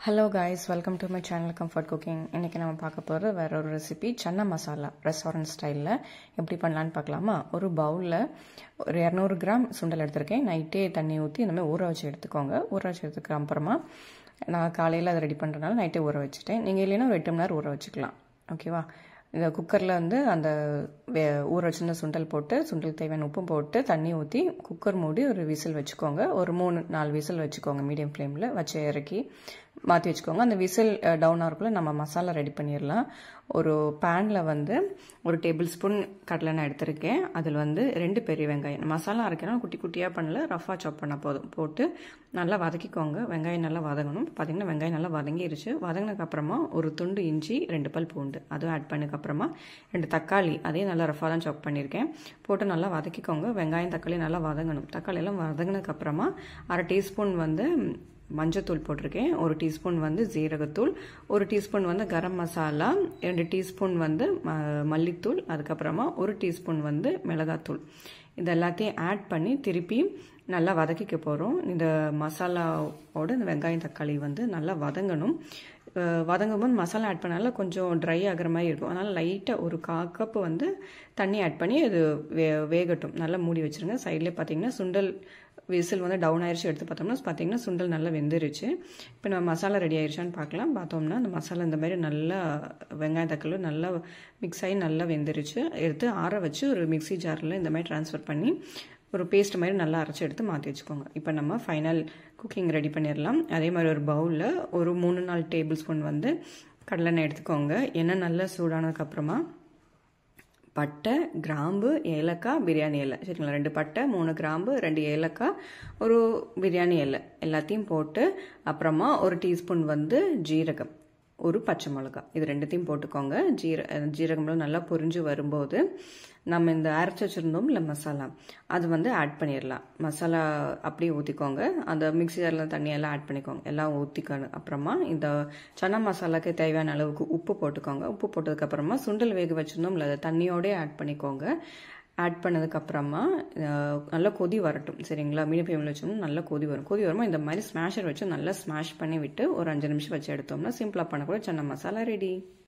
Hello guys, welcome to my channel Comfort Cooking. இன்னைக்கு நாம பார்க்க போறது வேற ஒரு ரெசிபி சன்னா மசாலா ரெஸ்டாரன்ட் ஸ்டைல்ல எப்படி பண்ணலாம்னு பார்க்கலாமா. ஒரு பவுல்ல ஒரு 200 கிராம் சுண்டல் எடுத்துர்க்கேன். நைட்டே தண்ணி ஊத்தி இந்த மாதிரி ஊற வச்சு எடுத்துக்கோங்க. ஊற வச்சு எடுத்துக்க அப்புறமா நான் காலையில அதை ரெடி பண்றனால நைட்டே ஊற வச்சிட்டேன். நீங்க இல்லனா 8 மணி நேரம் ஊற வச்சுக்கலாம். ஓகேவா? இந்த குக்கர்ல வந்து அந்த ஊற வச்சிருந்த சுண்டல் போட்டு சுண்டல் தேவையான உப்பு போட்டு தண்ணி ஊத்தி குக்கர் மூடி ஒரு விசில் வச்சுக்கோங்க. ஒரு 3-4 விசில் வச்சுக்கோங்க. மீடியம் ஃப்ளேம்ல வச்சு இறக்கி மாற்றி வச்சுக்கோங்க. அந்த விசில் டவுன் ஆகிறக்குள்ள நம்ம மசாலா ரெடி பண்ணிடலாம். ஒரு பேனில் வந்து ஒரு டேபிள் ஸ்பூன் கடலெண்ணெய் எடுத்திருக்கேன். அதில் வந்து 2 பெரிய வெங்காயம் மசாலா அரைக்கணும். குட்டி குட்டியாக பண்ணல, ரஃபாக சாப் பண்ண போதும். போட்டு நல்லா வதக்கிக்கோங்க. வெங்காயம் நல்லா வதங்கணும். பார்த்தீங்கன்னா வெங்காயம் நல்லா வதங்கிருச்சு. வதங்கினதுக்கப்புறமா ஒரு துண்டு இஞ்சி 2 பல் பூண்டு அதுவும் ஆட் பண்ணதுக்கப்புறமா 2 தக்காளி அதையும் நல்லா ரஃபாக தான் சாப் பண்ணியிருக்கேன். போட்டு நல்லா வதக்கிக்கோங்க. வெங்காயம் தக்காளி நல்லா வதங்கணும். தக்காளி எல்லாம் வதங்கினதுக்கப்புறமா 1/2 டீஸ்பூன் வந்து மஞ்சத்தூள் போட்டிருக்கேன். 1 டீஸ்பூன் வந்து ஜீரகத்தூள், 1 டீஸ்பூன் வந்து கரம் மசாலா, 2 டீஸ்பூன் வந்து மல்லித்தூள், அதுக்கப்புறமா 1 டீஸ்பூன் வந்து மிளகாத்தூள். இது எல்லாத்தையும் ஆட் பண்ணி திருப்பி நல்லா வதக்கிக்க போகிறோம். இந்த மசாலாவோட இந்த வெங்காயம் தக்காளி வந்து நல்லா வதங்கணும். வதங்கும் போது மசாலா ஆட் பண்ணால கொஞ்சம் ட்ரை ஆகிற மாதிரி இருக்கும். அதனால் லைட்டாக ஒரு 1/4 கப் வந்து தண்ணி ஆட் பண்ணி அது வேகட்டும். நல்லா மூடி வச்சுருங்க. சைட்லேயே பார்த்தீங்கன்னா சுண்டல் விசில் வந்து டவுன் ஆயிடுச்சு. எடுத்து பார்த்தீங்கன்னா சுண்டல் நல்லா வெந்துருச்சு. இப்போ நம்ம மசாலா ரெடி ஆயிடுச்சான்னு பார்க்கலாம். பார்த்தோம்னா அந்த மசாலா இந்த மாதிரி நல்லா வெங்காயம் தக்காளி நல்லா மிக்ஸ் ஆகி நல்லா வெந்துருச்சு. எடுத்து ஆற வச்சு ஒரு மிக்சி ஜாரில் இந்த மாதிரி ட்ரான்ஸ்ஃபர் பண்ணி ஒரு பேஸ்ட் மாதிரி நல்லா அரைச்சி எடுத்து மாற்றி வச்சுக்கோங்க. இப்போ நம்ம ஃபைனல் குக்கிங் ரெடி பண்ணிடலாம். அதே மாதிரி ஒரு பவுலில் ஒரு 3-4 டேபிள் ஸ்பூன் வந்து கடலெண்ணெய் எடுத்துக்கோங்க. எண்ணெய் நல்லா சூடானதுக்கப்புறமா பட்டை, கிராம்பு, ஏலக்காய், பிரியாணி இலை, சரிங்களா? 2 பட்டை, 3 கிராம்பு, 2 ஏலக்காய், ஒரு பிரியாணி இலை எல்லாத்தையும் போட்டு அப்புறமா 1 டீஸ்பூன் வந்து ஜீரகம், 1 பச்சை மிளகாய், இது 2த்தையும் போட்டுக்கோங்க. ஜீரகம்லாம் நல்லா பொரிஞ்சு வரும்போது நம்ம இந்த அரைச்சி வச்சுருந்தோம் இல்லை மசாலா அது வந்து ஆட் பண்ணிடலாம். மசாலா அப்படியே ஊற்றிக்கோங்க. அந்த மிக்ஸி ஜாரில் தண்ணியெல்லாம் ஆட் பண்ணிக்கோங்க. எல்லாம் ஊற்றிக்கணும். அப்புறமா இந்த சன்னா மசாலாவுக்கு தேவையான அளவுக்கு உப்பு போட்டுக்கோங்க. உப்பு போட்டதுக்கப்புறமா சுண்டல் வேக வச்சுருந்தோம் இல்லை அதை தண்ணியோடய ஆட் பண்ணிக்கோங்க. ஆட் பண்ணதுக்கப்புறமா நல்லா கொதி வரட்டும், சரிங்களா? மீடியம் ஃப்ளேமில் வச்சோம்னா நல்லா கொதி வரும். கொதி வரும்போது இந்த மாதிரி ஸ்மாஷர் வச்சு நல்லா ஸ்மாஷ் பண்ணி விட்டு ஒரு 5 நிமிஷம் வச்சு எடுத்தோம்னா சிம்பிளாக பண்ணக்கூட சன்னா மசாலா ரெடி.